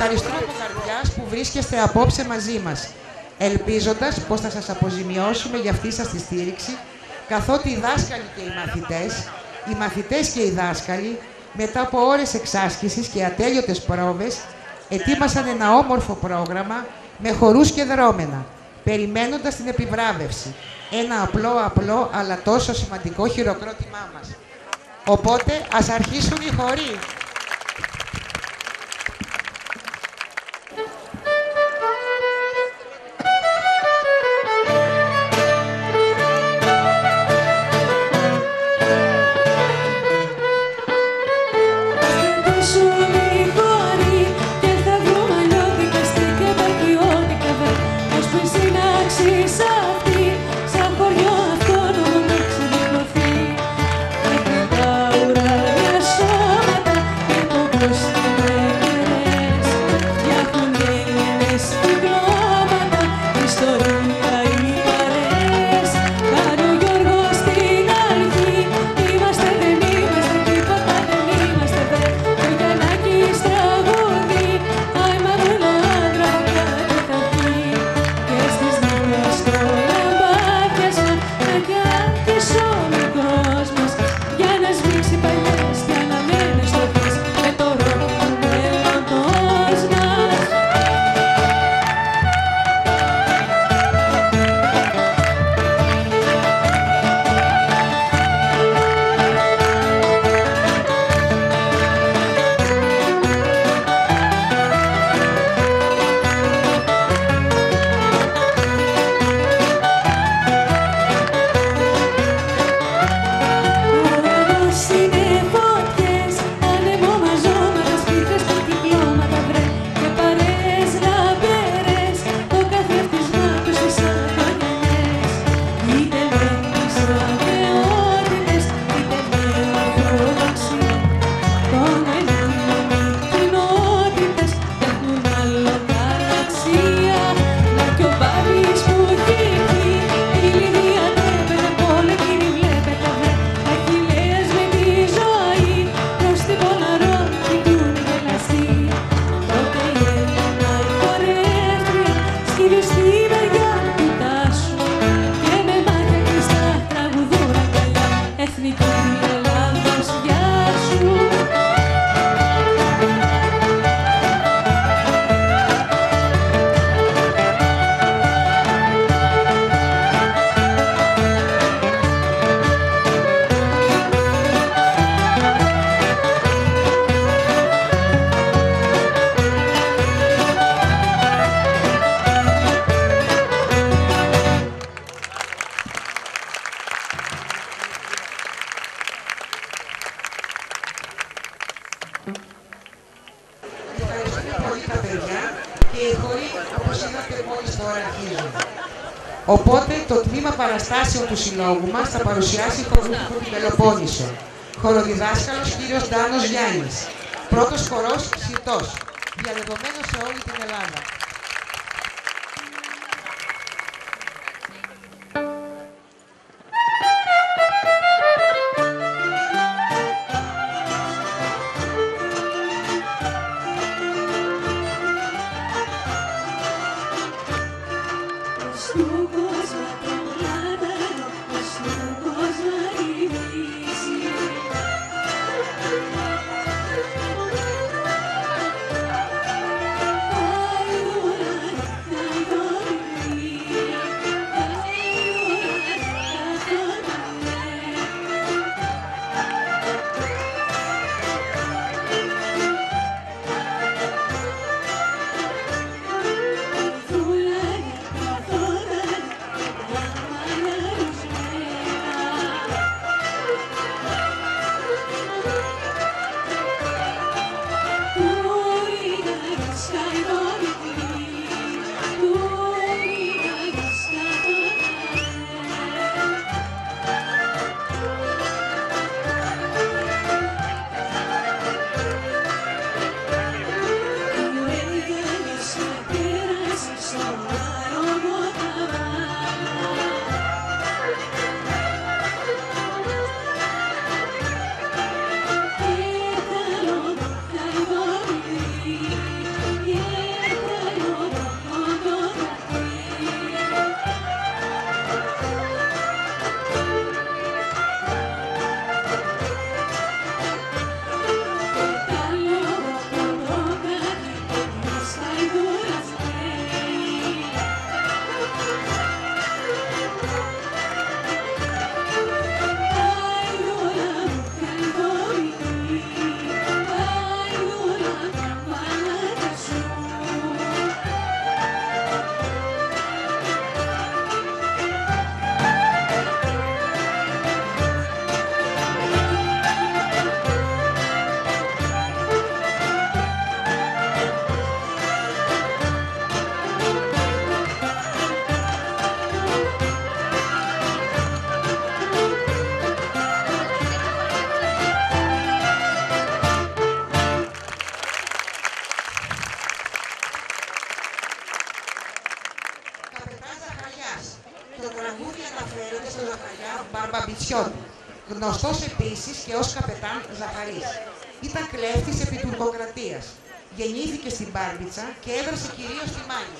ευχαριστούμε από καρδιάς που βρίσκεστε απόψε μαζί μας, ελπίζοντας πως θα σας αποζημιώσουμε για αυτή σας τη στήριξη, καθότι οι δάσκαλοι και οι μαθητές και οι δάσκαλοι, μετά από ώρες εξάσκησης και ατέλειωτες πρόβες, ετοίμασαν ένα όμορφο πρόγραμμα με χορούς και δρώμενα, περιμένοντας την επιβράβευση. Ένα απλό αλλά τόσο σημαντικό χειροκρότημά μας. Οπότε ας αρχίσουν οι χοροί. Οπότε το τμήμα παραστάσεων του συλλόγου μας θα παρουσιάσει χορούς από την Πελοπόννησο. Χοροδιδάσκαλος κύριος Ντάνος Γιάννης. Πρώτος χορός Σιτός, διαδεδομένος σε όλη την Ελλάδα. I νησιώτη, γνωστός επίσης και ως καπετάν Ζαχαρής. Ήταν κλέφτης επί τουρκοκρατίας. Γεννήθηκε στην Μπάρμπιτσα και έδρασε κυρίως στη Μάνη.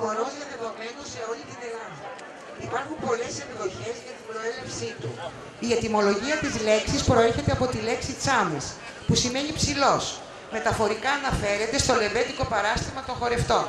χορός διαδεδομένος σε όλη την Ελλάδα. Υπάρχουν πολλές εκδοχές για την προέλευσή του. Η ετυμολογία της λέξης προέρχεται από τη λέξη τσάμις, που σημαίνει ψηλός. Μεταφορικά αναφέρεται στο λεβέντικο παράστημα των χορευτών.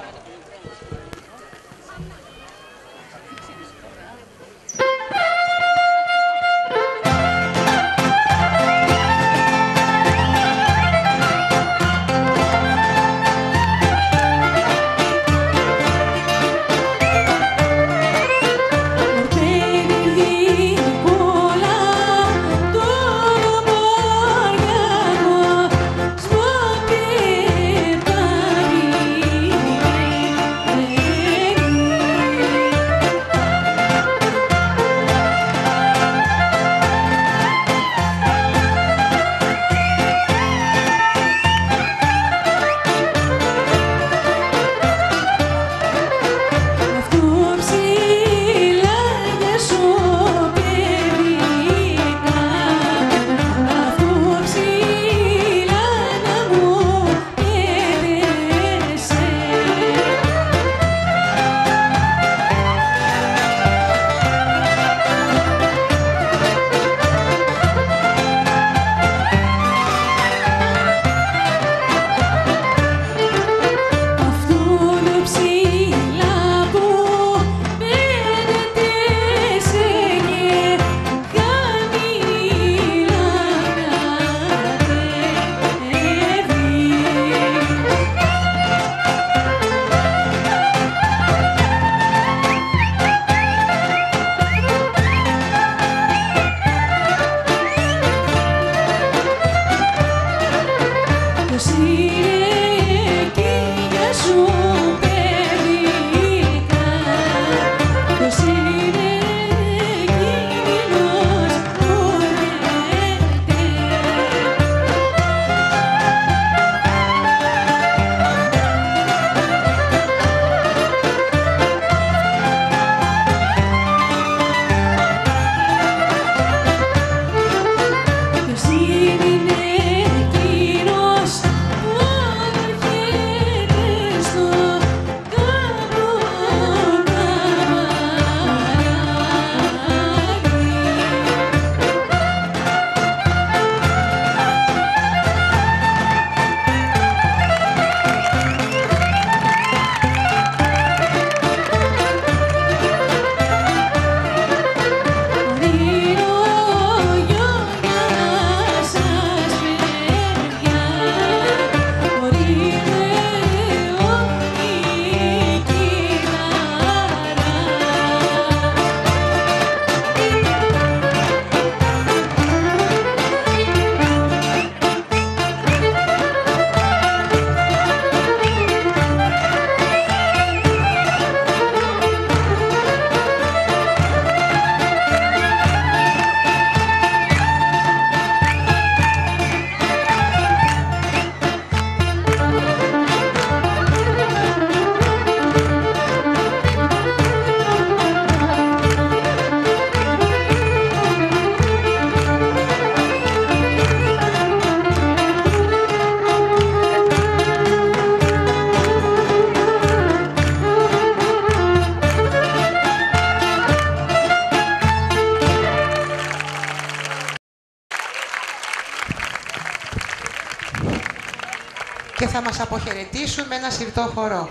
θα μας αποχαιρετήσουν με ένα συρτό χορό.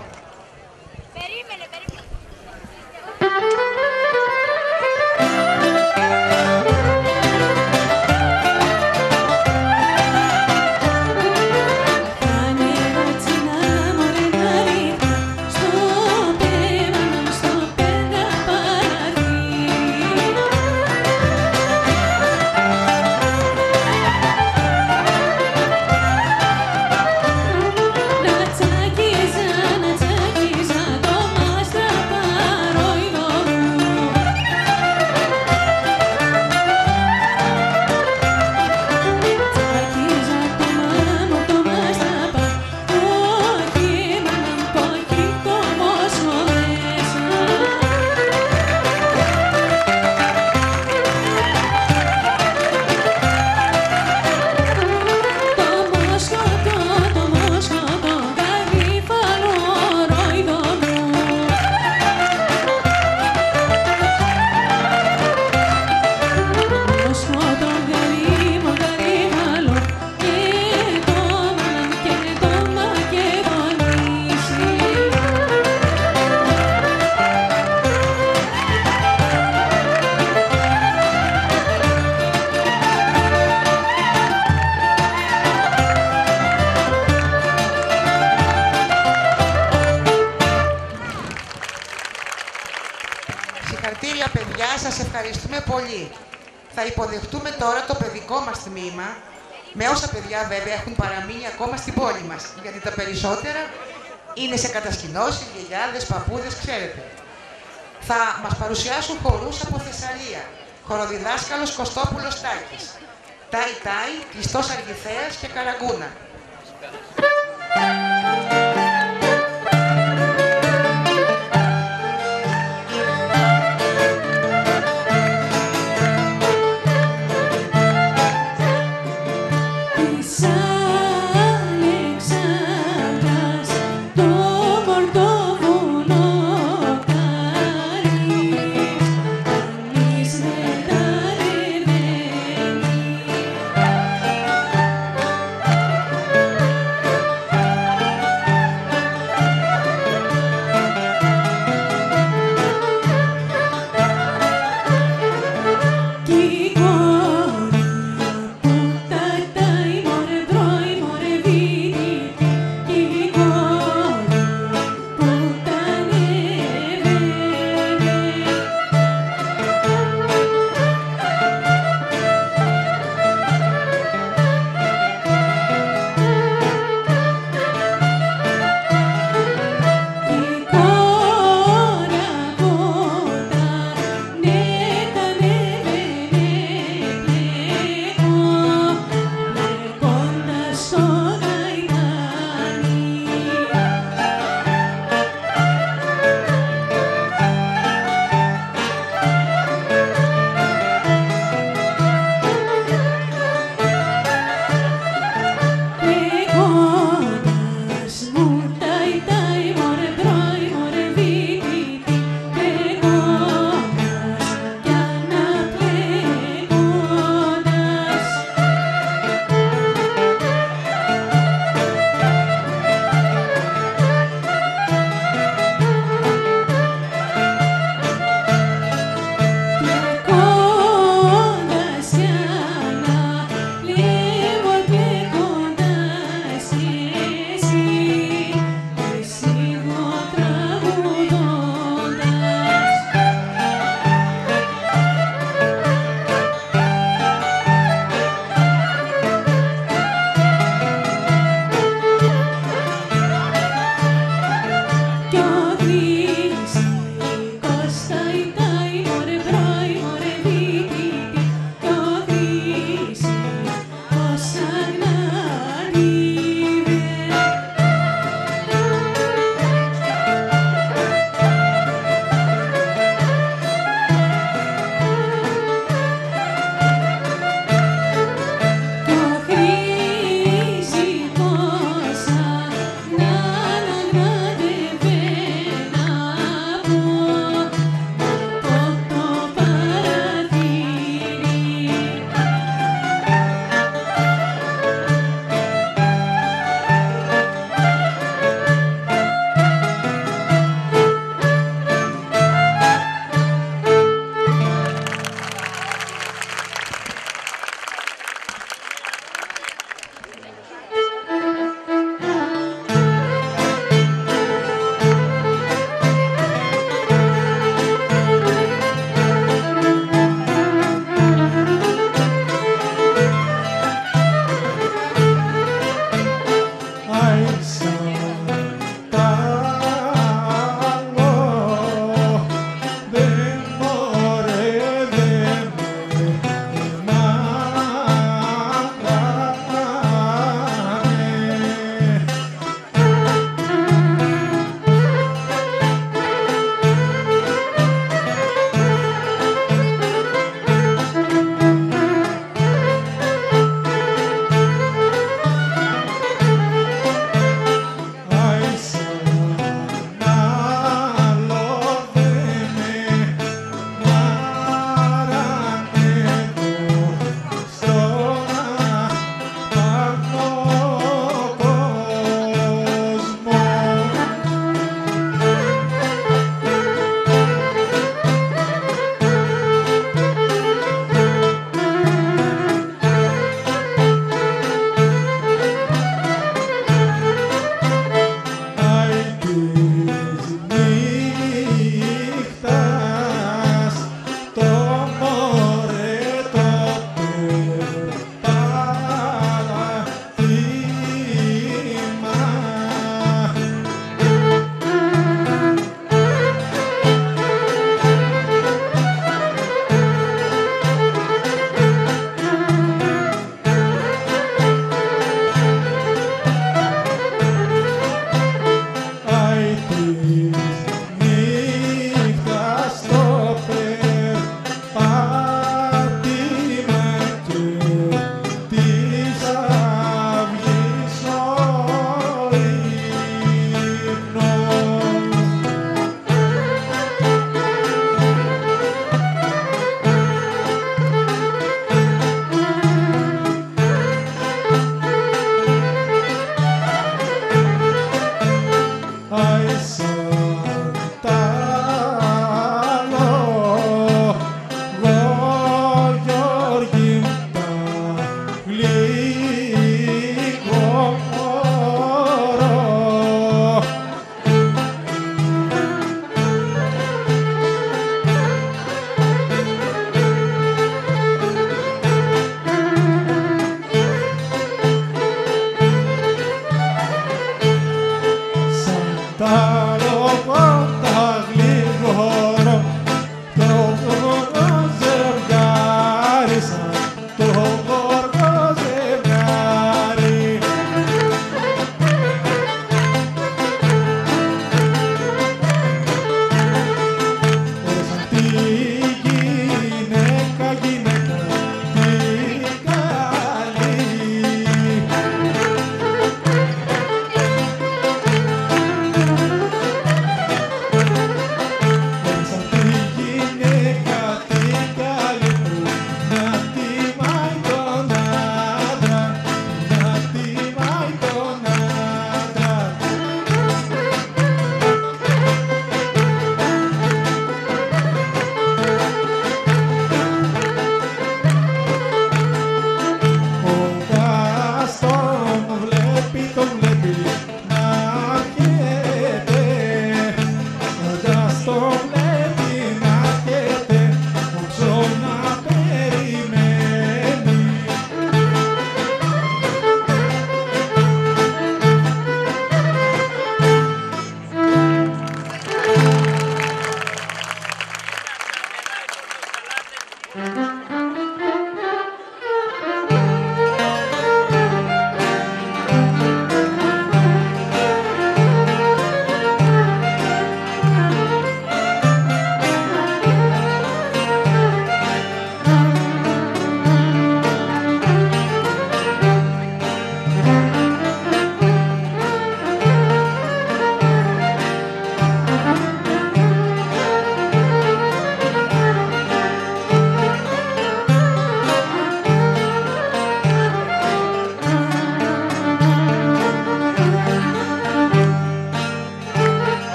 Περίμενε. Συγχαρητήρια παιδιά, σας ευχαριστούμε πολύ. Θα υποδεχτούμε τώρα το παιδικό μας τμήμα, με όσα παιδιά βέβαια έχουν παραμείνει ακόμα στην πόλη μας, γιατί τα περισσότερα είναι σε κατασκηνώσεις, γιαγιάδες, παππούδες, ξέρετε. Θα μας παρουσιάσουν χορούς από Θεσσαλία, χοροδιδάσκαλος Κωστόπουλος Τάκης, Τάι Τάι, Κλειστός Αργυθέας και Καραγκούνα.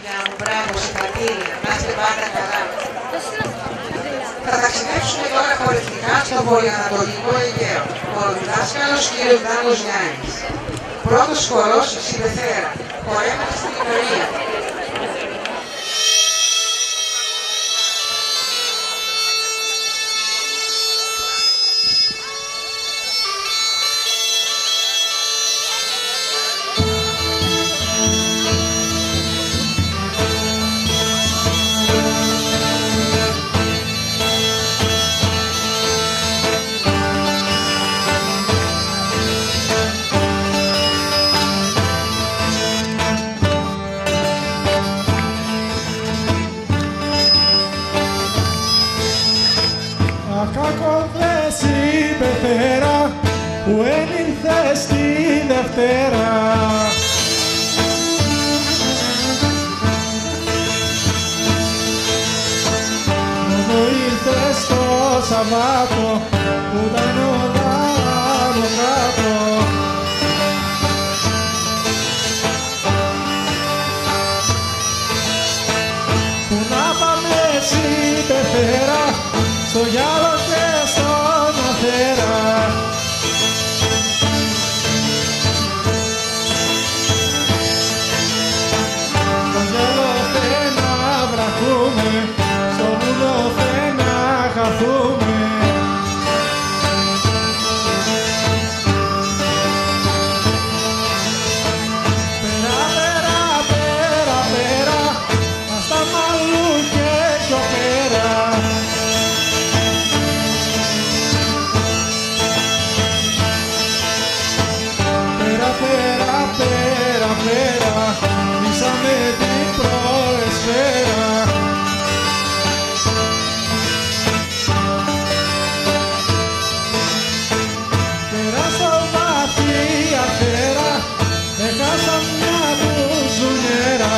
παιδιά μου, μπράβο, συγχαρητήρια. Να είστε πάντα καλά. Θα ταξιδέψουμε τώρα χορευτικά στο βορειοανατολικό Αιγαίο. Χοροδιδάσκαλος κ. Δάνος Γιάννης. Πρώτος χορός Συμπεθέρα. Χορεύεται στην Ικαρία. Που εν ήρθες τη Δευτέρα μόνο ήρθες το Σαββάτο που ήταν όλα από κάτω που να πάμε εσύ Δευτέρα στο γυάλο και στον Αθέρα. Στο βουλό να χαθούμε. Πέρα, πέρα, πέρα, πέρα, ας τα μαλλού και πιο πέρα. Πέρα, πέρα, πέρα, πέρα, μισάμε την προεσφαίρα. Έχασα μια μπουζουνιέρα.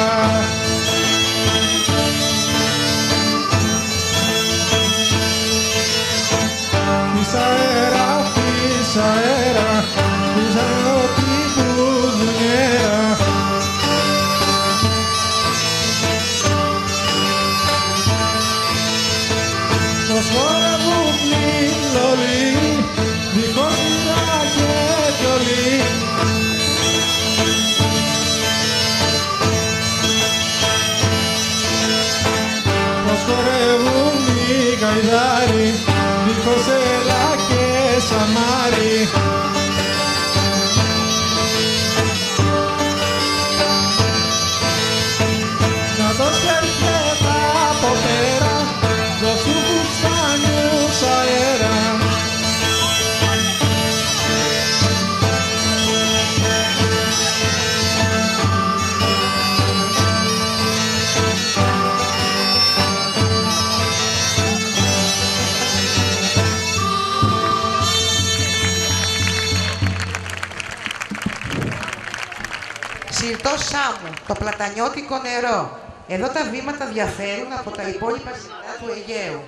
Πεις αέρα, πεις αέρα, πεις αέρα την μπουζουνιέρα. Πως χορεύουν οι λολοί, δίχως μητρά και πιολί. Χορεύουν οι γαϊδάροι, δίχως έλα και σαμάρι. Να το σκέφτεται από πέρα, δώσ' του φουστάνιους αέρα. Συρτό Σάμου, το πλατανιώτικο νερό. Εδώ τα βήματα διαφέρουν από τα υπόλοιπα συρτά του Αιγαίου.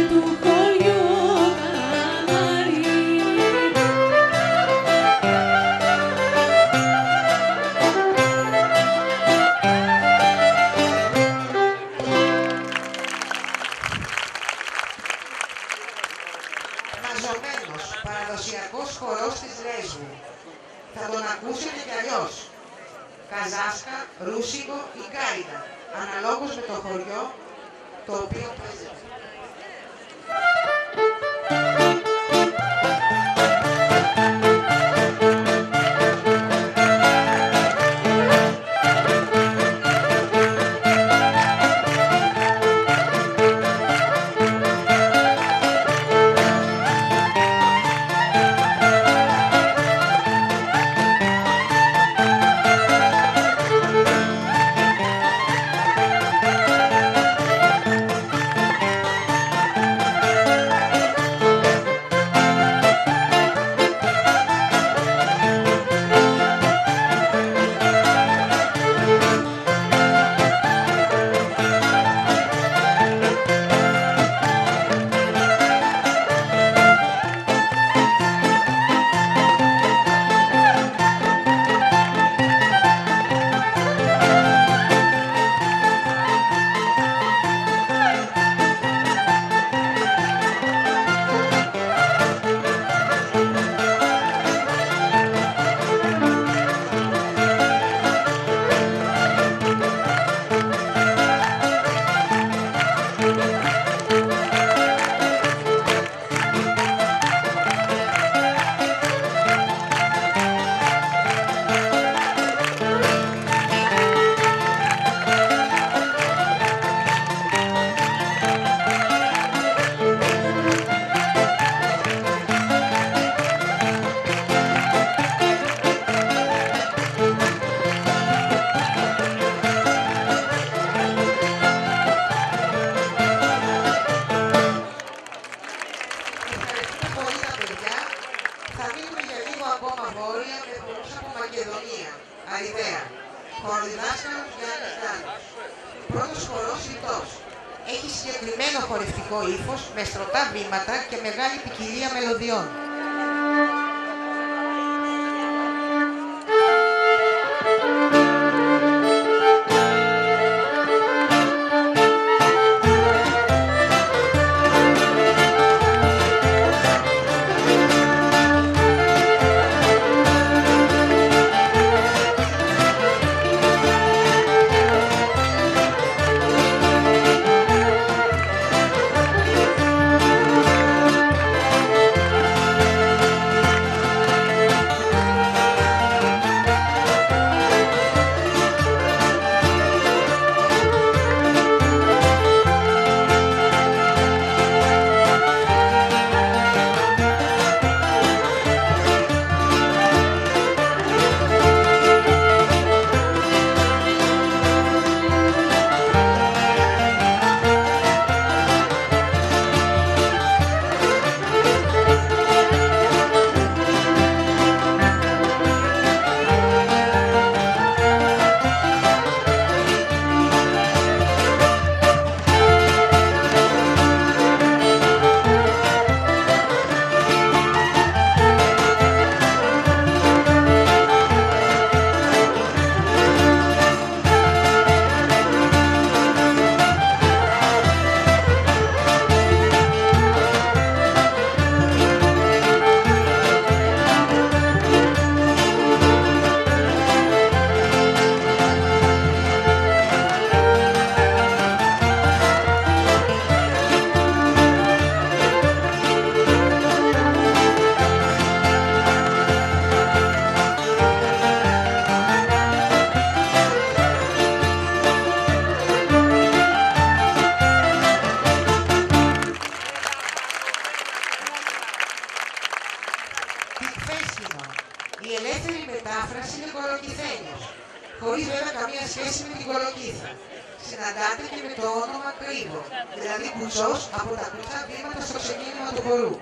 του Ριζωμένος, παραδοσιακός χορός της Λέσβου. Θα τον ακούσετε κι αλλιώς. Καζάσκα, Ρούσικο ή Γκάιντα, αναλόγως με το χωριό το οποίο παίζεται. Αριδαία. Χοροδιδάσκαλος Γιάννης Ντάνος. Πρώτος χορός Λιτός. Έχει συγκεκριμένο χορευτικό ύφος με στρωτά βήματα και μεγάλη ποικιλία μελωδιών. Η ελεύθερη μετάφραση είναι κολοκυθένιος, χωρίς βέβαια καμία σχέση με την κολοκύθα. Συναντάται και με το όνομα κρύβο, δηλαδή κουτσός από τα κουτσά βήματα στο ξεκίνημα του χορού.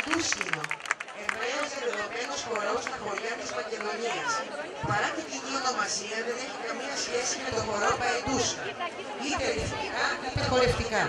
Τούσκινο, Εβραίος διαδεδομένος χορός στα χωριά της Μακεδονίας. Παρά την κοινή ονομασία δεν έχει καμία σχέση με το χορό Παϊντούσκα, είτε ρυθμικά είτε χορευτικά.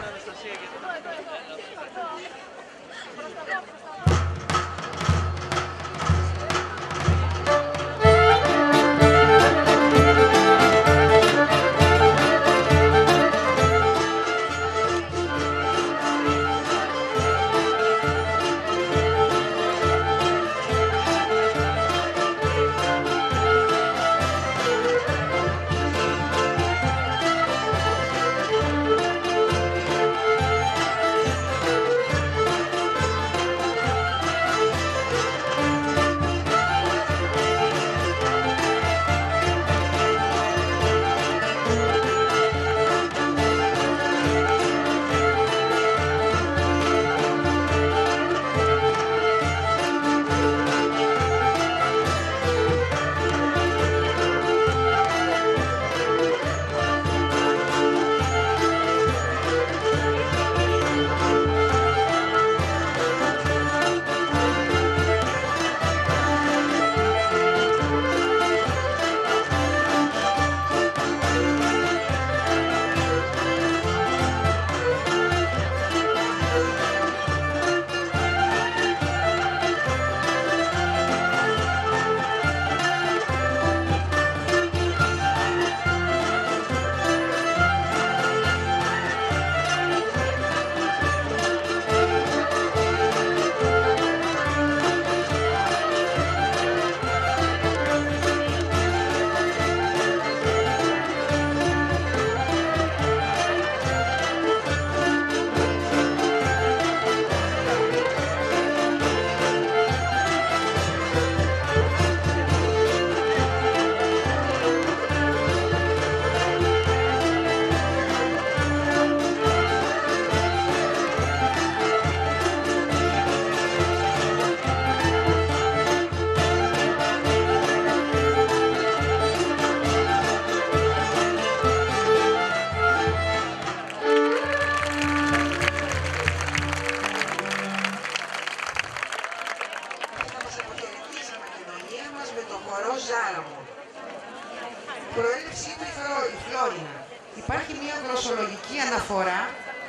Προέλευσή του η Φλόρινα. Υπάρχει μια γλωσσολογική αναφορά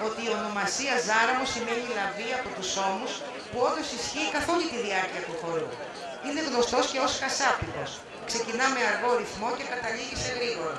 ότι η ονομασία Ζάραμο σημαίνει λαβή από τους ώμους, που όντως ισχύει καθ' όλη τη διάρκεια του χορού. Είναι γνωστός και ως χασάπικος. Ξεκινά με αργό ρυθμό και καταλήγει σε γρήγορο.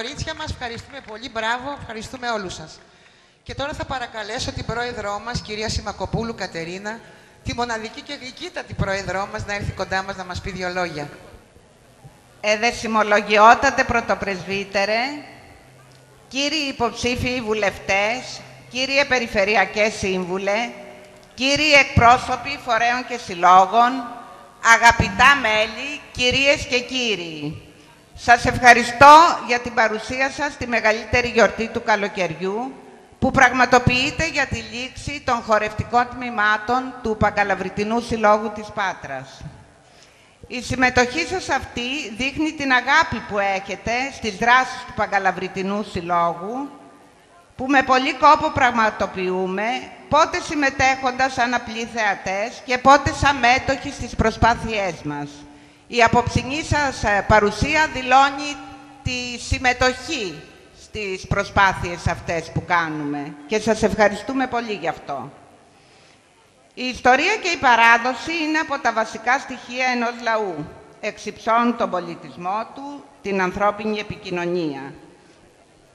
κορίτσια μας, ευχαριστούμε πολύ, μπράβο, ευχαριστούμε όλους σας. Και τώρα θα παρακαλέσω την πρόεδρό μας, κυρία Σιμακοπούλου Κατερίνα, τη μοναδική και γλυκύτατη πρόεδρό μας, να έρθει κοντά μας να μας πει 2 λόγια. Εδεσιμολογιότατε πρωτοπρεσβύτερε, κύριοι υποψήφιοι βουλευτές, κύριε Περιφερειακέ Σύμβουλε, κύριοι εκπρόσωποι φορέων και συλλόγων, αγαπητά μέλη, κυρίες και κύριοι. Σας ευχαριστώ για την παρουσία σας στη μεγαλύτερη γιορτή του καλοκαιριού που πραγματοποιείται για τη λήξη των χορευτικών τμήματων του Παγκαλαβριτινού Συλλόγου της Πάτρας. Η συμμετοχή σας αυτή δείχνει την αγάπη που έχετε στις δράσεις του Παγκαλαβριτινού Συλλόγου, που με πολύ κόπο πραγματοποιούμε, πότε συμμετέχοντας σαν απλοί θεατές και πότε σαν μέτοχοι στις προσπάθειές μας. Η απόψινή σας παρουσία δηλώνει τη συμμετοχή στις προσπάθειες αυτές που κάνουμε και σας ευχαριστούμε πολύ γι' αυτό. Η ιστορία και η παράδοση είναι από τα βασικά στοιχεία ενός λαού. Εξυψώνουν τον πολιτισμό του, την ανθρώπινη επικοινωνία.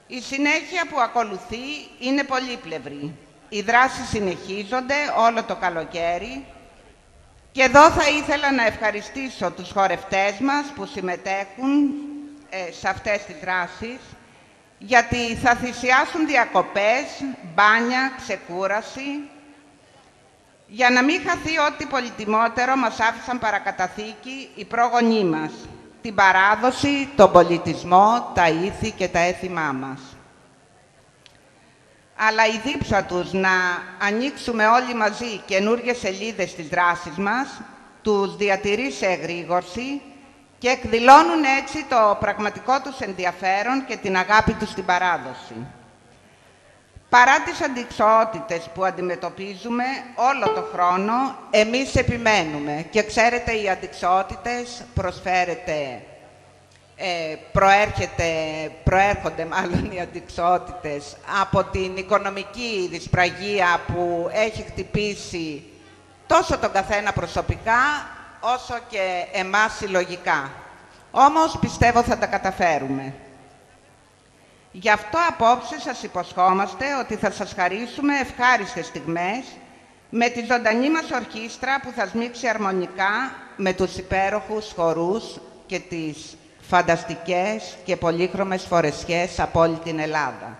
Η συνέχεια που ακολουθεί είναι πολύπλευρη. Οι δράσεις συνεχίζονται όλο το καλοκαίρι και εδώ θα ήθελα να ευχαριστήσω τους χορευτές μας που συμμετέχουν σε αυτές τις δράσεις, γιατί θα θυσιάσουν διακοπές, μπάνια, ξεκούραση, για να μην χαθεί ό,τι πολυτιμότερο μας άφησαν παρακαταθήκη οι πρόγονοί μας, την παράδοση, τον πολιτισμό, τα ήθη και τα έθιμά μας. Αλλά η δίψα τους να ανοίξουμε όλοι μαζί καινούργιες σελίδες στις δράσεις μας, τους διατηρεί σε εγρήγορση και εκδηλώνουν έτσι το πραγματικό τους ενδιαφέρον και την αγάπη τους στην παράδοση. Παρά τις αντιξοότητες που αντιμετωπίζουμε όλο το χρόνο, εμείς επιμένουμε. Και ξέρετε, οι αντιξοότητες προέρχονται μάλλον οι αντιξοότητες από την οικονομική δυσπραγία που έχει χτυπήσει τόσο τον καθένα προσωπικά, όσο και εμάς συλλογικά. Όμως πιστεύω θα τα καταφέρουμε. Γι' αυτό απόψε σας υποσχόμαστε ότι θα σας χαρίσουμε ευχάριστες στιγμές με τη ζωντανή μας ορχήστρα που θα σμίξει αρμονικά με τους υπέροχους χορούς και τις φανταστικές και πολύχρωμες φορεσιές από όλη την Ελλάδα.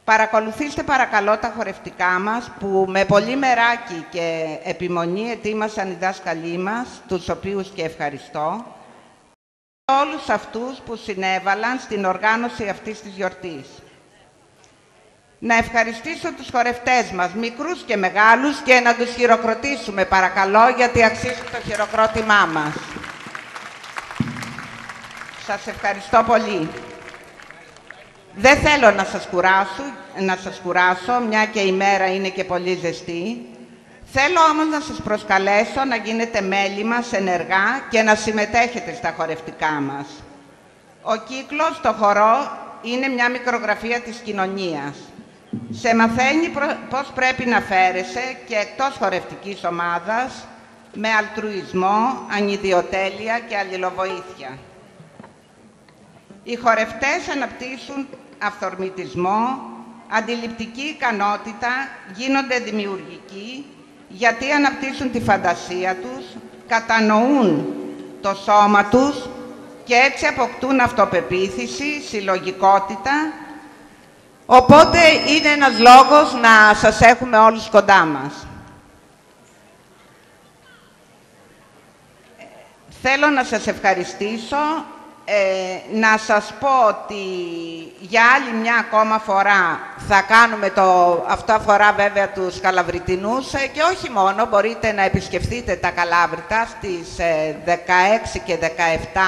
Παρακολουθήστε παρακαλώ τα χορευτικά μας που με πολύ μεράκι και επιμονή ετοίμασαν οι δάσκαλοι μας, τους οποίους και ευχαριστώ, όλους αυτούς που συνέβαλαν στην οργάνωση αυτής της γιορτής. Να ευχαριστήσω τους χορευτές μας, μικρούς και μεγάλους, και να τους χειροκροτήσουμε παρακαλώ, γιατί αξίζουν το χειροκρότημά μας. Σας ευχαριστώ πολύ. Δεν θέλω να σας κουράσω, μια και η μέρα είναι και πολύ ζεστή. Θέλω όμως να σας προσκαλέσω να γίνετε μέλη μας ενεργά και να συμμετέχετε στα χορευτικά μας. Ο κύκλος στο χορό είναι μια μικρογραφία της κοινωνίας. Σε μαθαίνει πώς πρέπει να φέρεσαι και εκτός χορευτικής ομάδας, με αλτρουισμό, ανιδιοτέλεια και αλληλοβοήθεια. Οι χορευτές αναπτύσσουν αυθορμητισμό, αντιληπτική ικανότητα, γίνονται δημιουργικοί, γιατί αναπτύσσουν τη φαντασία τους, κατανοούν το σώμα τους και έτσι αποκτούν αυτοπεποίθηση, συλλογικότητα. Οπότε είναι ένας λόγος να σας έχουμε όλους κοντά μας. Θέλω να σας ευχαριστήσω, να σας πω ότι για άλλη μια ακόμα φορά θα κάνουμε αυτό αφορά βέβαια τους Καλαβριτινούς και όχι μόνο, μπορείτε να επισκεφτείτε τα Καλάβρητα στις 16 και 17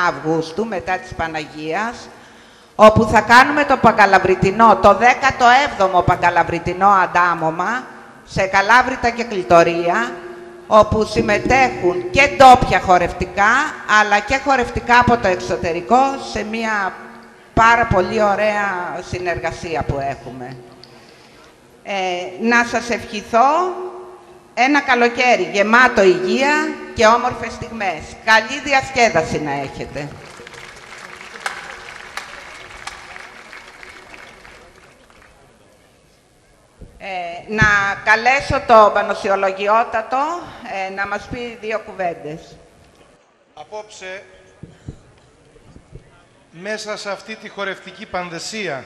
Αυγούστου μετά της Παναγίας, όπου θα κάνουμε το Παγκαλαβριτινό, το 17ο Παγκαλαβριτινό αντάμωμα σε Καλάβρητα και Κλητορία, όπου συμμετέχουν και ντόπια χορευτικά, αλλά και χορευτικά από το εξωτερικό, σε μια πάρα πολύ ωραία συνεργασία που έχουμε. Να σας ευχηθώ ένα καλοκαίρι γεμάτο υγεία και όμορφες στιγμές. Καλή διασκέδαση να έχετε. Να καλέσω το Πανωσιολογιότατο να μας πει 2 κουβέντες. Απόψε, μέσα σε αυτή τη χορευτική πανδεσία,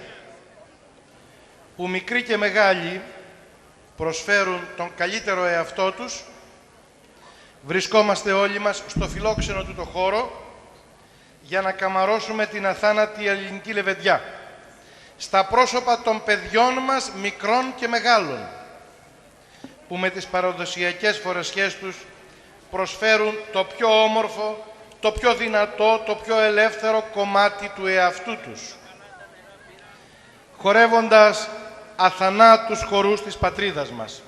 που μικροί και μεγάλοι προσφέρουν τον καλύτερο εαυτό τους, βρισκόμαστε όλοι μας στο φιλόξενο του το χώρο για να καμαρώσουμε την αθάνατη ελληνική λεβεντιά στα πρόσωπα των παιδιών μας, μικρών και μεγάλων, που με τις παραδοσιακές φορεσιές τους προσφέρουν το πιο όμορφο, το πιο δυνατό, το πιο ελεύθερο κομμάτι του εαυτού τους, χορεύοντας αθανάτους χορούς της πατρίδας μας,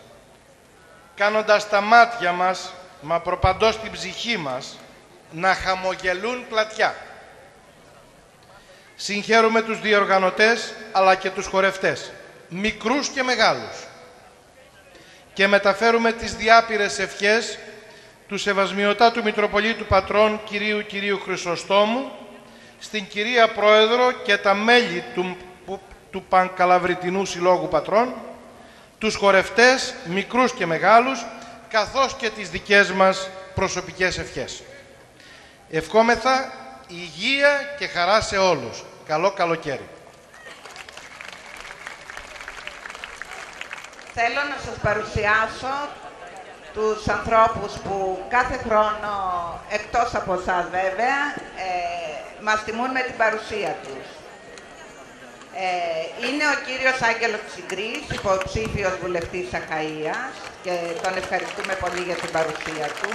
κάνοντας τα μάτια μας, μα προπαντός την ψυχή μας, να χαμογελούν πλατιά. Συγχαίρουμε τους διοργανωτές, αλλά και τους χορευτές, μικρούς και μεγάλους, και μεταφέρουμε τις διάπειρες ευχές του Σεβασμιωτάτου Μητροπολίτου Πατρών Κυρίου Χρυσοστόμου στην κυρία Πρόεδρο και τα μέλη του Πανκαλαβριτινού Συλλόγου Πατρών, τους χορευτές, μικρούς και μεγάλους, καθώς και τις δικές μας προσωπικές ευχές. Ευχόμεθα υγεία και χαρά σε όλους. Καλό καλοκαίρι. Θέλω να σας παρουσιάσω τους ανθρώπους που κάθε χρόνο, εκτός από εσάς βέβαια, μας τιμούν με την παρουσία τους. Είναι ο κύριος Άγγελος Τσιγκρής, υποψήφιος βουλευτής Αχαΐας, και τον ευχαριστούμε πολύ για την παρουσία του.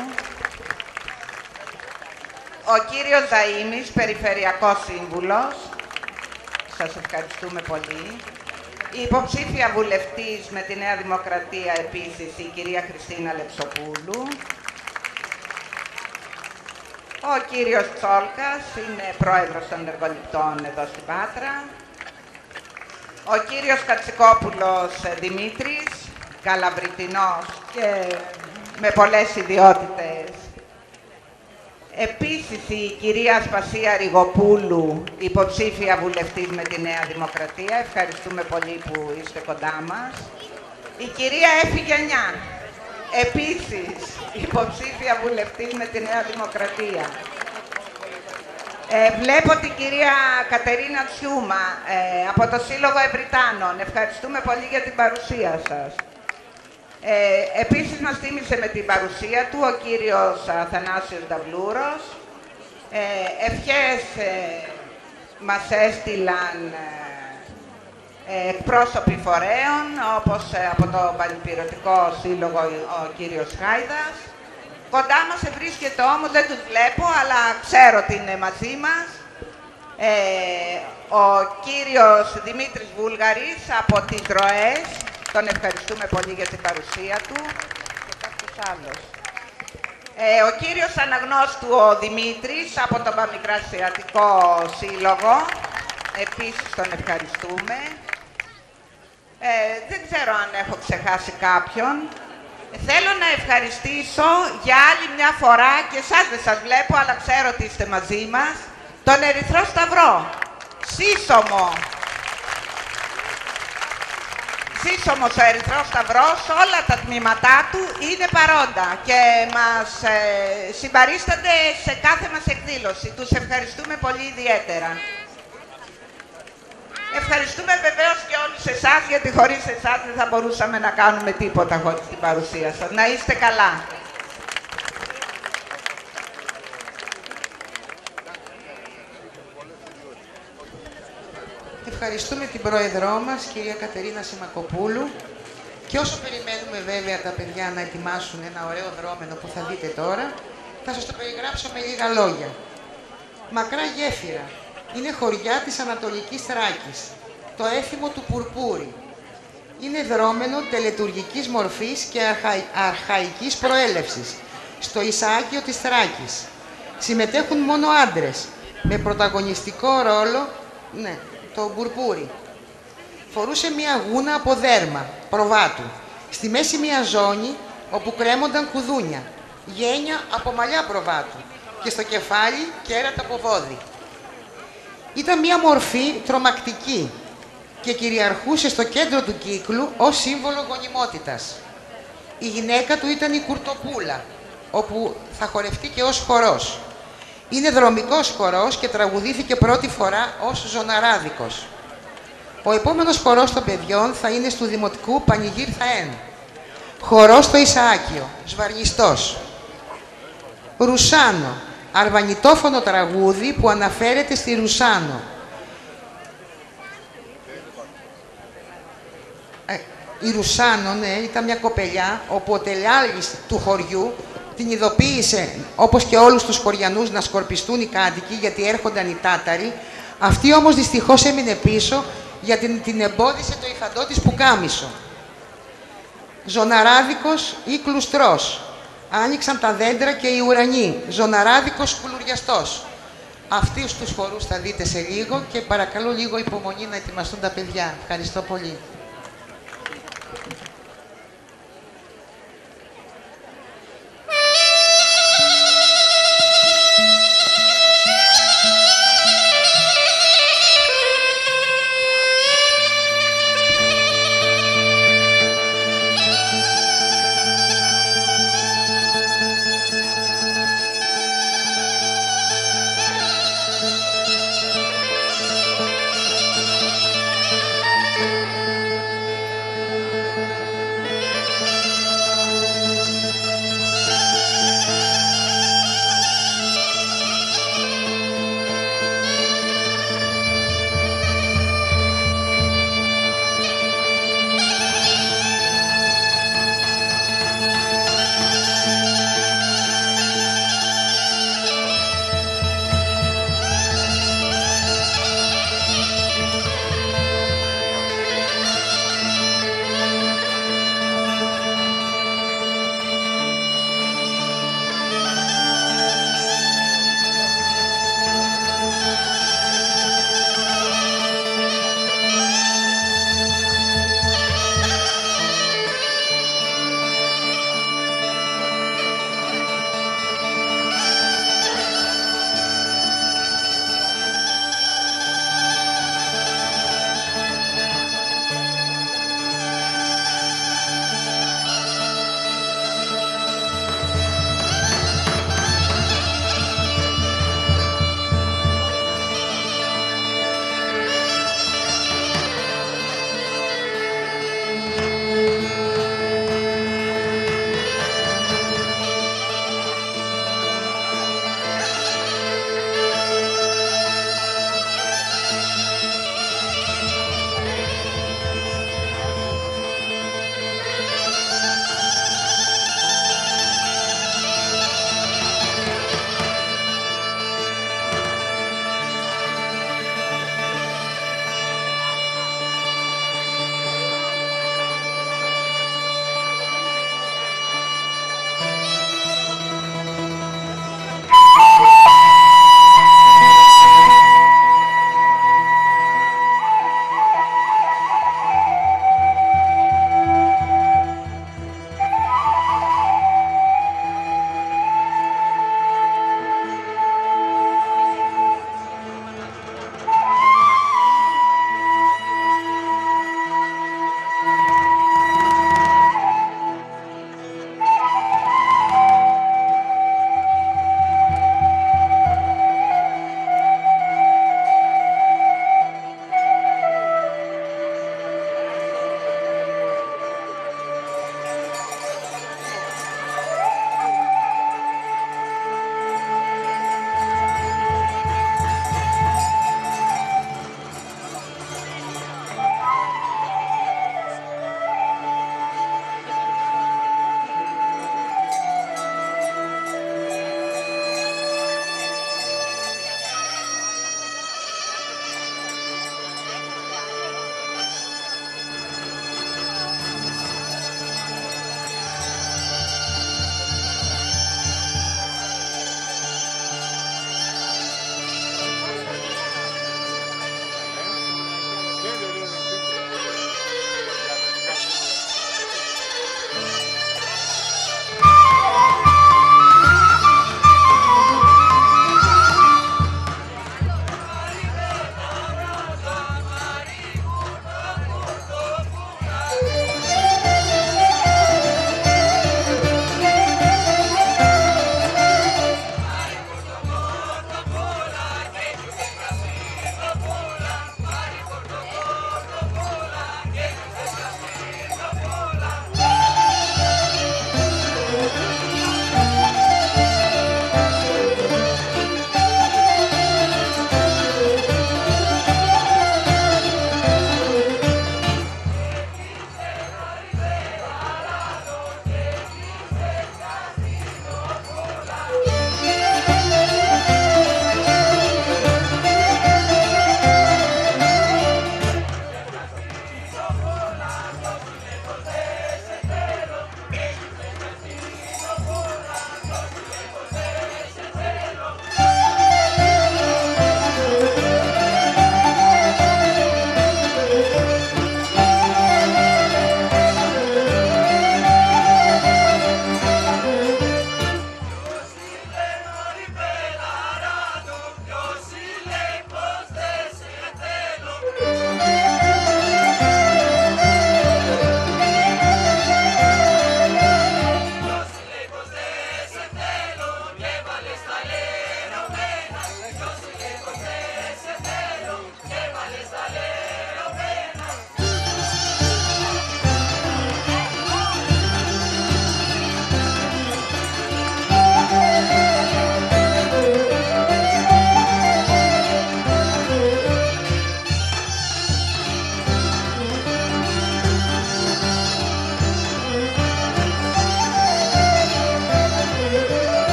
Ο κύριος Ζαΐμης, Περιφερειακός Σύμβουλος, σας ευχαριστούμε πολύ. Η υποψήφια βουλευτής με τη Νέα Δημοκρατία επίσης, η κυρία Χριστίνα Λεψοπούλου. Ο κύριος Τσόλκας, είναι πρόεδρος των εργοληπτών εδώ στην Πάτρα. Ο κύριος Κατσικόπουλος Δημήτρης, Καλαβριτινός και με πολλές ιδιότητες. Επίσης η κυρία Σπασία Ριγοπούλου, υποψήφια βουλευτής με τη Νέα Δημοκρατία. Ευχαριστούμε πολύ που είστε κοντά μας. Η κυρία Έφη Γενιά, επίσης υποψήφια βουλευτής με τη Νέα Δημοκρατία. Βλέπω την κυρία Κατερίνα Τσιούμα από το Σύλλογο Ευρυτάνων. Ευχαριστούμε πολύ για την παρουσία σας. Επίσης μας τίμησε με την παρουσία του ο κύριος Αθανάσιος Νταβλούρος. Ευχές μας έστειλαν εκπρόσωποι φορέων, όπως από το Πανεπιρωτικό Σύλλογο ο κύριος Χάιδας. Κοντά μας βρίσκεται όμως, δεν τους βλέπω, αλλά ξέρω ότι είναι μαζί μας, ο κύριος Δημήτρης Βούλγαρης από τις ΡΟΕΣ. Τον ευχαριστούμε πολύ για την παρουσία του και κάποιος άλλος. Ο κύριος Αναγνώστου ο Δημήτρης από τον Παμικρασιατικό Σύλλογο. Επίσης τον ευχαριστούμε. Δεν ξέρω αν έχω ξεχάσει κάποιον. Θέλω να ευχαριστήσω για άλλη μια φορά, και εσάς δεν σας βλέπω, αλλά ξέρω ότι είστε μαζί μας, τον Ερυθρό Σταυρό. Σύσσωμο. Σύσσωμος ο Ερυθρός Σταυρός, όλα τα τμήματά του είναι παρόντα και μας συμπαρίστανται σε κάθε μας εκδήλωση. Τους ευχαριστούμε πολύ ιδιαίτερα. Ευχαριστούμε βεβαίως και όλους εσάς, γιατί χωρίς εσάς δεν θα μπορούσαμε να κάνουμε τίποτα χωρίς την παρουσία σας. Να είστε καλά. Ευχαριστούμε την πρόεδρό μας, κυρία Κατερίνα Σιμακοπούλου. Και όσο περιμένουμε βέβαια τα παιδιά να ετοιμάσουν ένα ωραίο δρόμενο που θα δείτε τώρα, θα σας το περιγράψω με λίγα λόγια. Μακρά γέφυρα. Είναι χωριά της Ανατολικής Θράκης. Το έθιμο του Πουρπούρι. Είναι δρόμενο τελετουργικής μορφής και αρχαϊκής προέλευσης. Στο Ισαάκιο της Θράκης. Συμμετέχουν μόνο άντρες, με πρωταγωνιστικό ρόλο, το Πουρπούρι. Φορούσε μια γούνα από δέρμα, προβάτου. Στη μέση μια ζώνη όπου κρέμονταν κουδούνια. Γένια από μαλλιά προβάτου. Και στο κεφάλι κέρατα από βόδι. Ήταν μια μορφή τρομακτική. και κυριαρχούσε στο κέντρο του κύκλου ως σύμβολο γονιμότητας. Η γυναίκα του ήταν η Κουρτοπούλα, όπου θα χορευτεί και ως χορός. Είναι δρομικός χορός και τραγουδήθηκε πρώτη φορά ως Ζωναράδικος. Ο επόμενος χορός των παιδιών θα είναι του Δημοτικού Πανηγύρ Θαέν. Χορός στο Ισαάκιο, Σβαρνιστός. Ρουσάνο, αρβανιτόφωνο τραγούδι που αναφέρεται στη Ρουσάνο. Η Ρουσάνο, ναι, ήταν μια κοπελιά όπου ο τελειάρχης του χωριού την ειδοποίησε, όπως και όλους τους χωριανούς, να σκορπιστούν οι κάτοικοι γιατί έρχονταν οι Τάταροι. Αυτή όμως δυστυχώς έμεινε πίσω γιατί την εμπόδισε το υφαντό της πουκάμισο. Ζωναράδικος ή κλουστρός. Άνοιξαν τα δέντρα και οι ουρανοί. Ζωναράδικος κουλουριαστός. Αυτούς τους χορούς θα δείτε σε λίγο και παρακαλώ λίγο υπομονή να ετοιμαστούν τα παιδιά. Ευχαριστώ πολύ.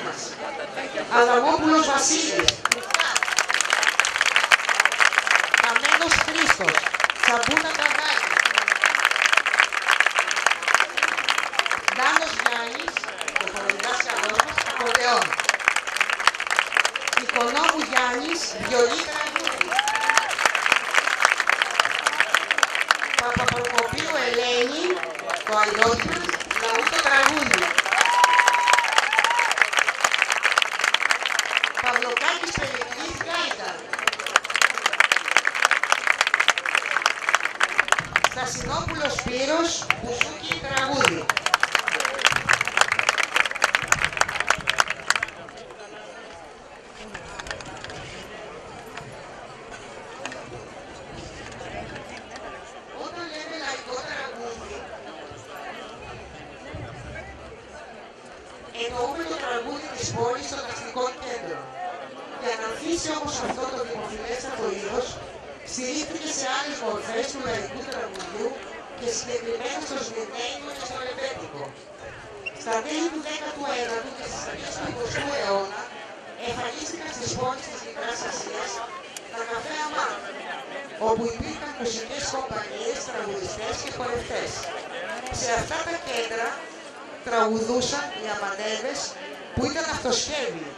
Γιάννας, Αδαμόπουλος Βασίλης, Καμένος Χρήστος, Τσαμπούνα Καβάκη, Νάνος Γιάννης, το χωροδιδάσκαλός μας, ακορντεόν, Οικονόμου Γιάννης, βιολί τραγούδι, Παπαπροκοπίου Ελένη, το αλλιώτης μας, λαού το τραγούδι. Παυλοκάκης Περικλής Γκάιτα. Στασινόπουλος Σπύρος, μπουζούκι τραγούδι. Όταν λέμε λαϊκό τραγούδι, εννοούμε το τραγούδι της πόλης στο ταξικό κέντρο. Για να ανθίσει όμως αυτό το δημοφιλέστατο είδος, στηρίχθηκε σε άλλες μορφές του λαϊκού τραγουδιού και συγκεκριμένα στο σμυρνέικο και στο ρεμπέτικο. Στα τέλη του 19ου και στις αρχές του 20ου αιώνα εμφανίστηκαν στις πόλεις της Μικράς Ασίας τα καφέ αμά, όπου υπήρχαν μουσικές κομπανίες, τραγουδιστές και χορευτές. Σε αυτά τα κέντρα τραγουδούσαν οι αμανέβες που ήταν αυτοσχέδιοι,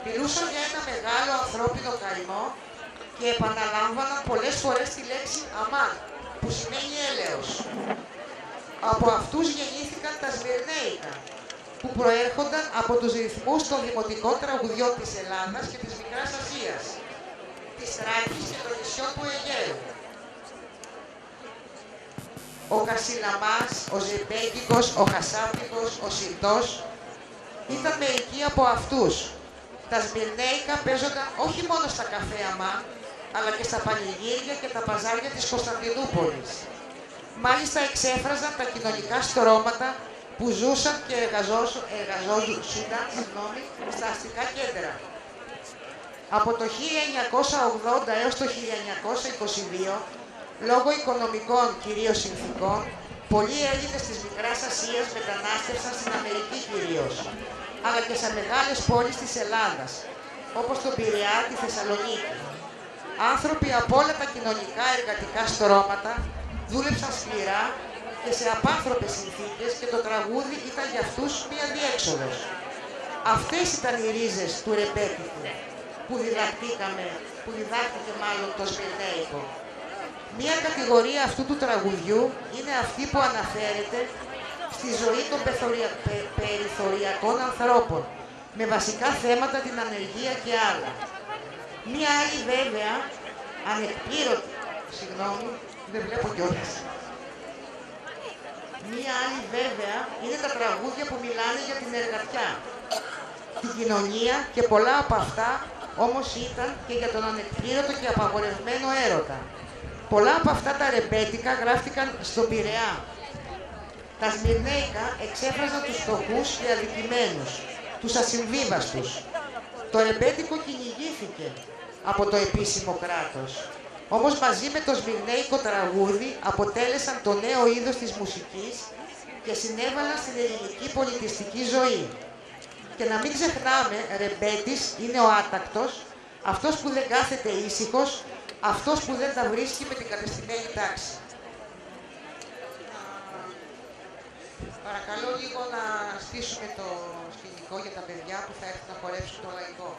μιλούσαν για ένα μεγάλο ανθρώπινο καημό και επαναλάμβαναν πολλές φορές τη λέξη αμάν, που σημαίνει έλεος. Από αυτούς γεννήθηκαν τα σμυρνέικα, που προέρχονταν από τους ρυθμούς των δημοτικών τραγουδιών της Ελλάδας και της Μικράς Ασίας, της Θράκης και των νησιών του Αιγαίου. Ο Κασιλαμάς, ο Ζεμπέκικος, ο Χασάπικος, ο Σιρτός ήταν μερικοί από αυτούς. Τα σμυρνέικα παίζονταν όχι μόνο στα καφέ αμά, αλλά και στα πανηγύρια και τα παζάρια της Κωνσταντινούπολης. Μάλιστα εξέφραζαν τα κοινωνικά στρώματα που ζούσαν και εργαζόντουσαν στα αστικά κέντρα. Από το 1980 έως το 1922, λόγω οικονομικών κυρίως συνθήκων, πολλοί Έλληνες της Μικράς Ασίας μετανάστευσαν στην Αμερική κυρίως, αλλά και σε μεγάλες πόλεις της Ελλάδας, όπως τον Πειραιά, τη Θεσσαλονίκη. Άνθρωποι από όλα τα κοινωνικά εργατικά στρώματα δούλεψαν σκληρά και σε απάνθρωπες συνθήκες και το τραγούδι ήταν για αυτούς μία διέξοδος. Αυτές ήταν οι ρίζες του ρεμπέτικου που διδάχτηκε μάλλον το σμυρνέικο. Μία κατηγορία αυτού του τραγουδιού είναι αυτή που αναφέρεται στη ζωή των περιθωριακών ανθρώπων, με βασικά θέματα την ανεργία και άλλα. Μία άλλη βέβαια, ανεκπλήρωτη, δεν βλέπω κιόλας. Μία άλλη βέβαια είναι τα τραγούδια που μιλάνε για την εργατιά, την κοινωνία και πολλά από αυτά όμως ήταν και για τον ανεκπλήρωτο και απαγορευμένο έρωτα. Πολλά από αυτά τα ρεμπέτικα γράφτηκαν στον Πειραιά. Τα σμυρνέικα εξέφραζαν τους φτωχούς και αδικημένους, τους ασυμβίβαστους. Το ρεμπέτικο κυνηγήθηκε από το επίσημο κράτος. Όμως μαζί με το σμυρνέικο τραγούδι αποτέλεσαν το νέο είδος της μουσικής και συνέβαλαν στην ελληνική πολιτιστική ζωή. Και να μην ξεχνάμε, ρεμπέτης είναι ο άτακτος, αυτός που δεν κάθεται ήσυχος, αυτός που δεν τα βρίσκει με την κατεστημένη τάξη. Παρακαλώ λίγο να στήσουμε το σκηνικό για τα παιδιά που θα έρθουν να χορέψουν το λαϊκό.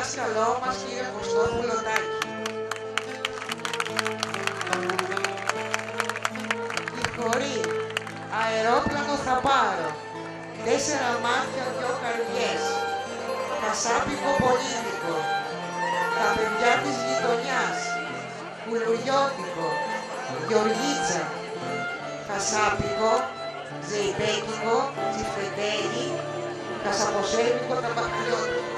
δάσκαλό μας, κύριε Κωστόπουλο Τάκη. Η χορή αερόπλανο θα πάρω, 4 μάτια, 2 καρδιές, χασάπικο πολίτικο, τα παιδιά της γειτονιάς, κουλουριώτικο, Γεωργίτσα, χασάπικο, ζεϊμπέκικο, τσιφρεντέγι, χασαποσέλικο, ταμπαχτιώτικο.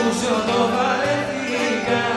Όσο το βαρεθήκα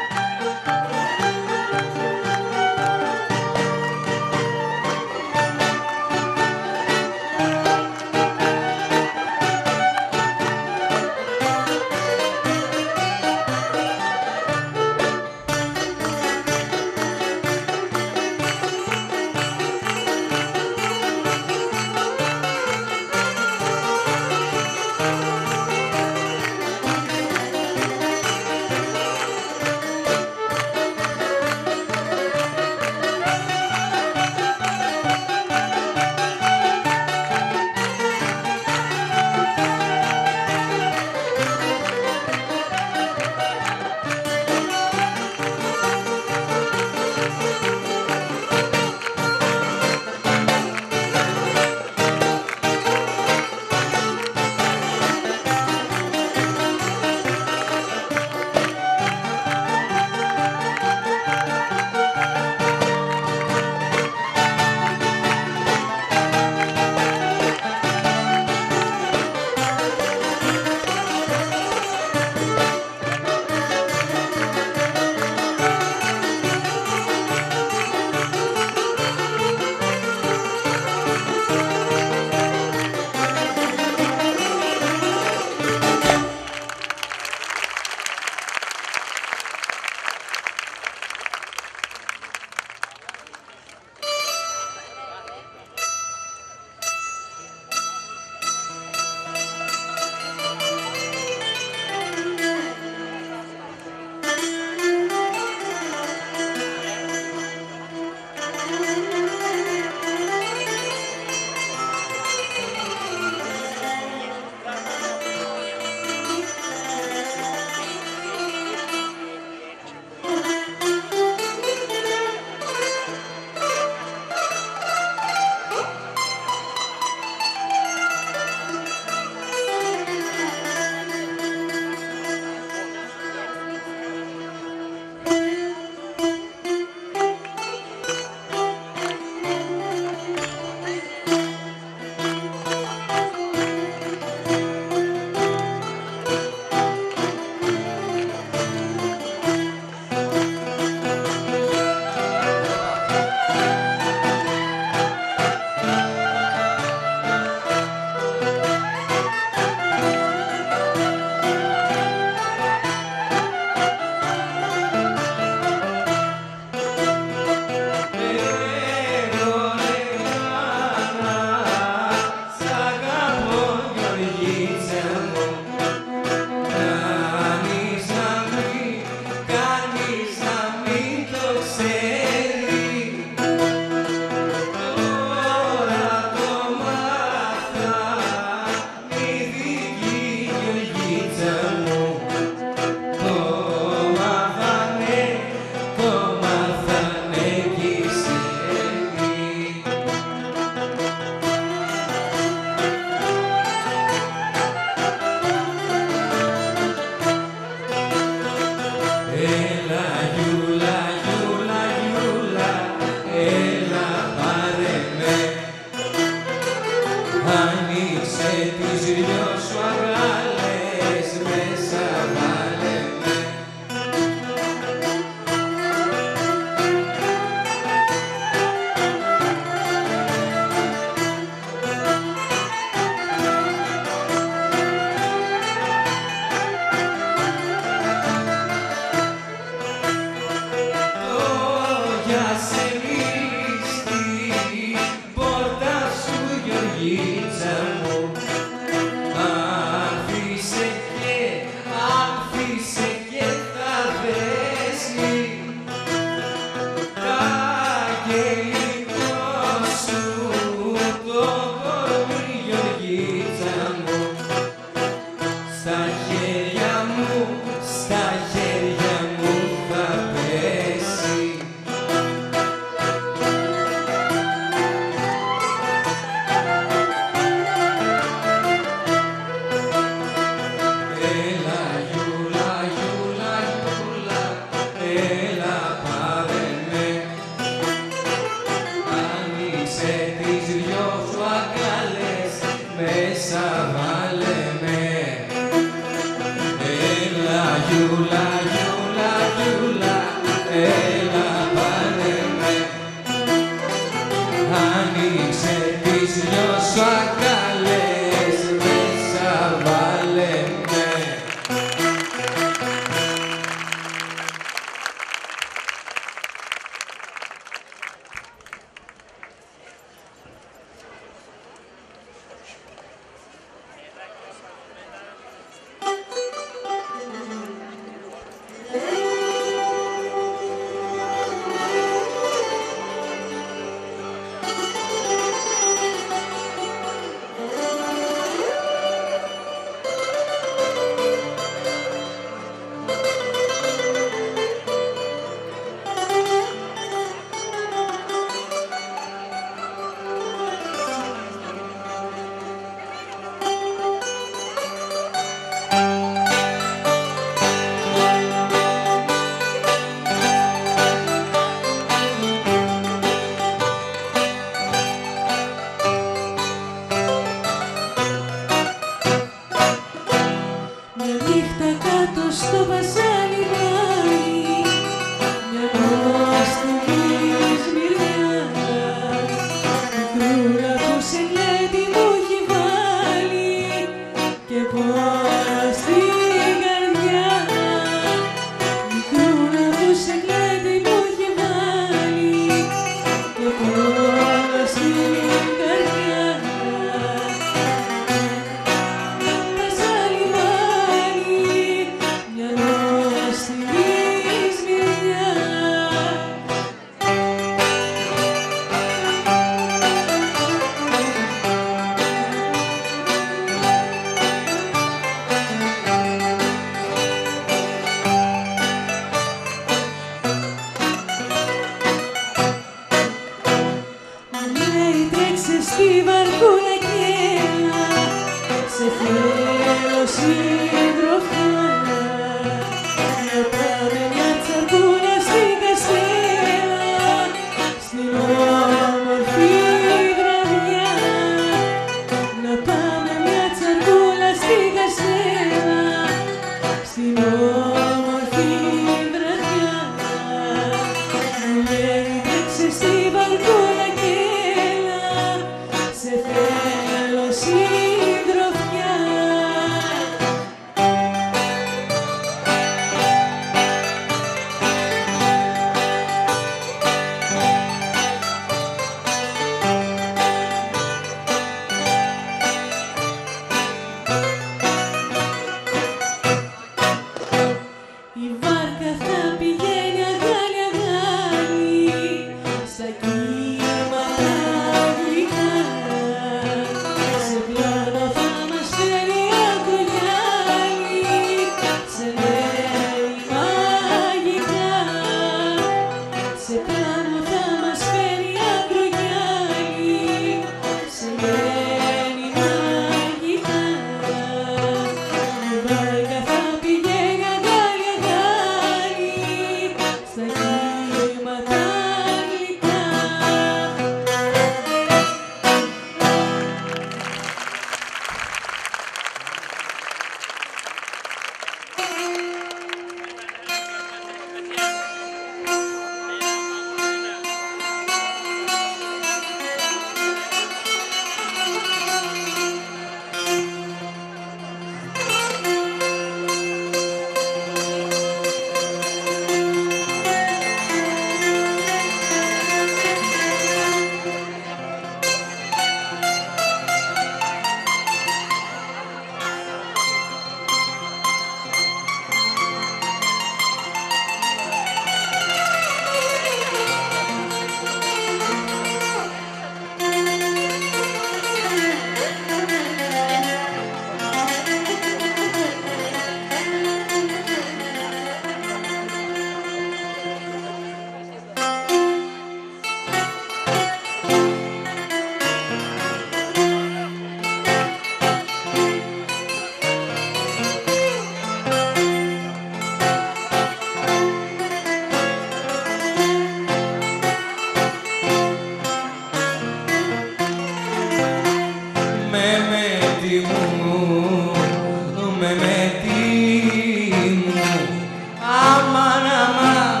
αμάν αμάν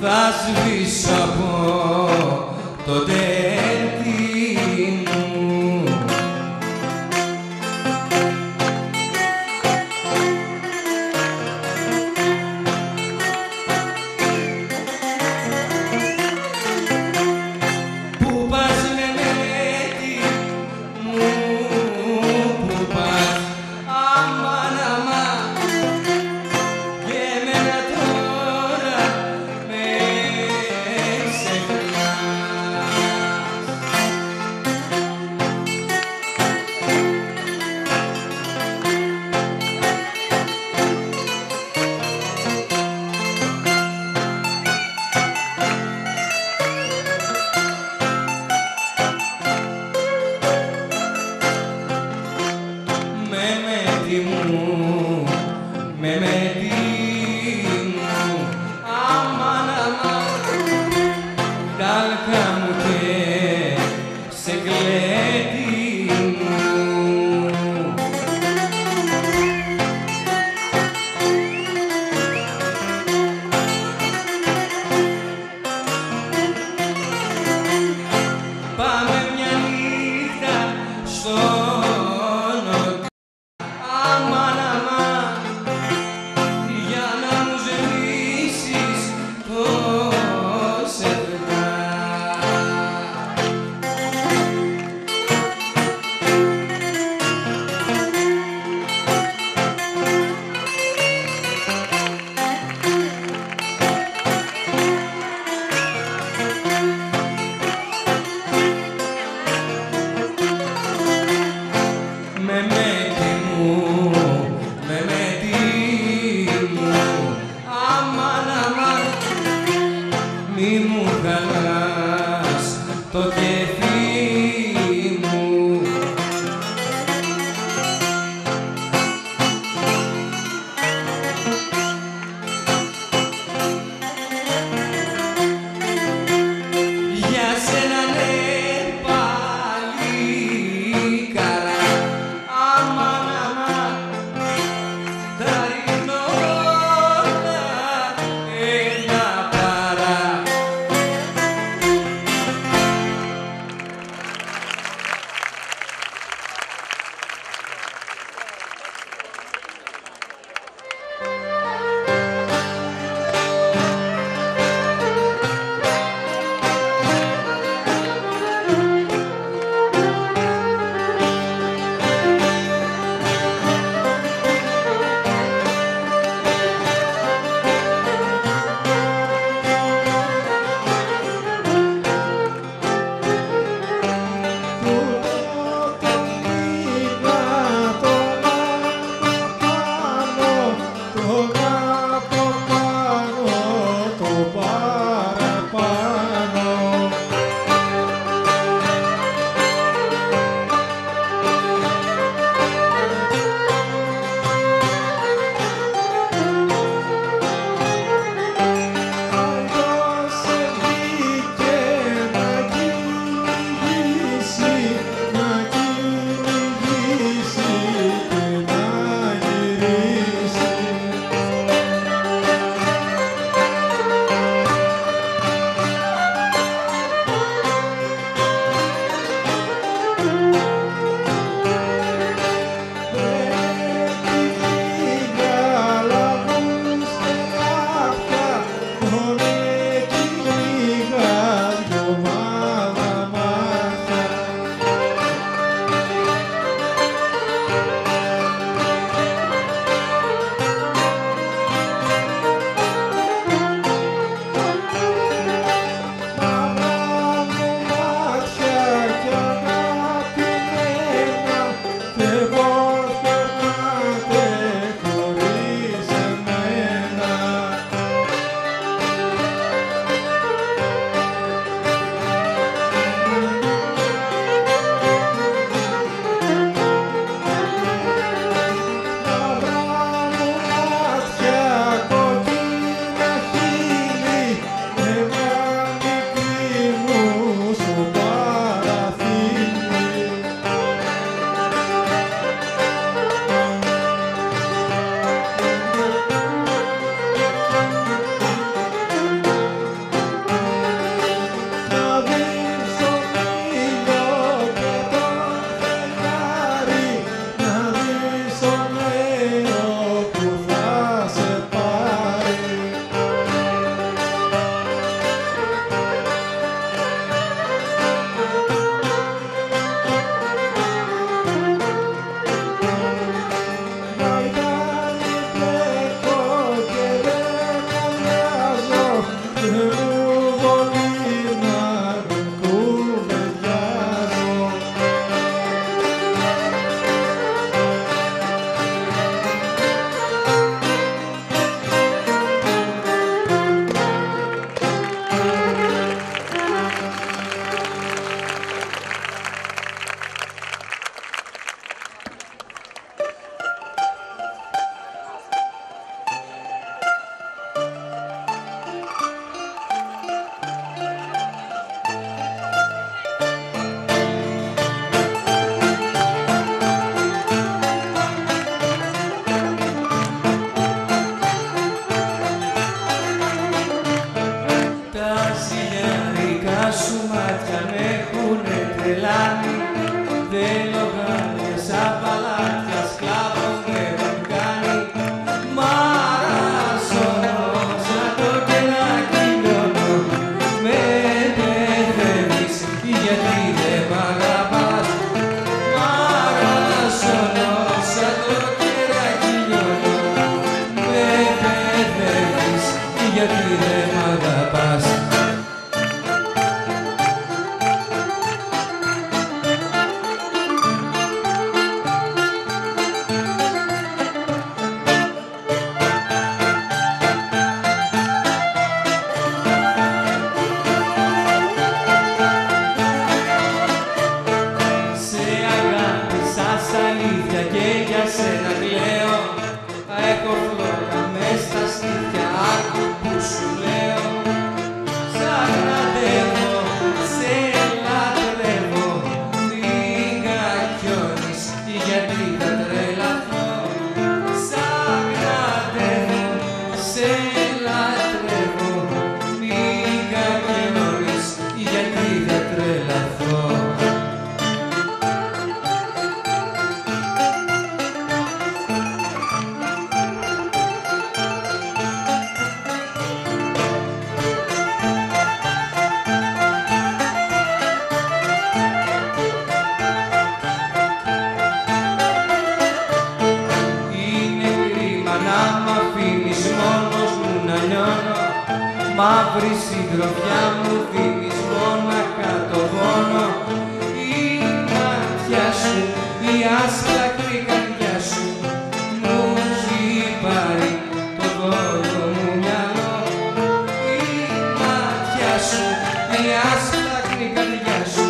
θα σβήσω από το τέτη μου. Πού πας Μεμέτη μου, πού πας, αμάν αμάν, και εμένα τώρα με ξεχνάς. Μεμέτη μου, Μεμέτη μου, αμάν αμάν, τάλκα μου και σε κλέτη μου. Πάμε μια νύχτα στον αμάν αμάν, αλήθεια και για σένα κλαίω. Έχω φλόγα μες στα στήθια, άκου που σου λέω. Σ' αγναντεύω, σε λατρεύω, μην κακιώνεις γιατί θα τρελαθώ. Σ' αγναντεύω, σε λατρεύω, μην κακιώνεις γιατί θα τρελαθώ. Μαύρη συντροφιά μου δίνεις μόναχα το πόνο. Η μάτια σου, η άσπρακτη καρδιά σου μου έχει πάρει το δόλο μου μυαλό. Η μάτια σου, η άσπρακτη καρδιά σου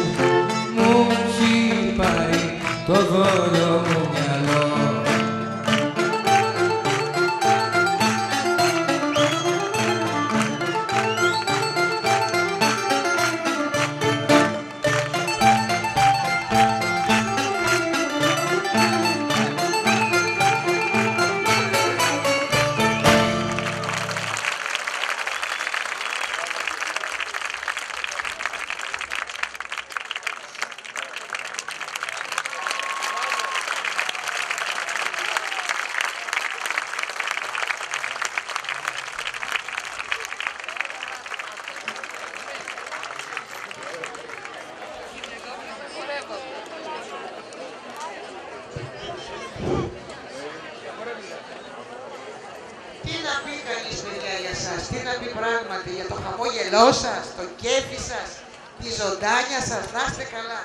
μου έχει πάρει το δόλο μου μυαλό. Τι να πει κανείς, παιδιά, για σας, τι να πει πράγματι για το χαμόγελό σας, το κέφι σας, τη ζωντάνια σας, να είστε καλά.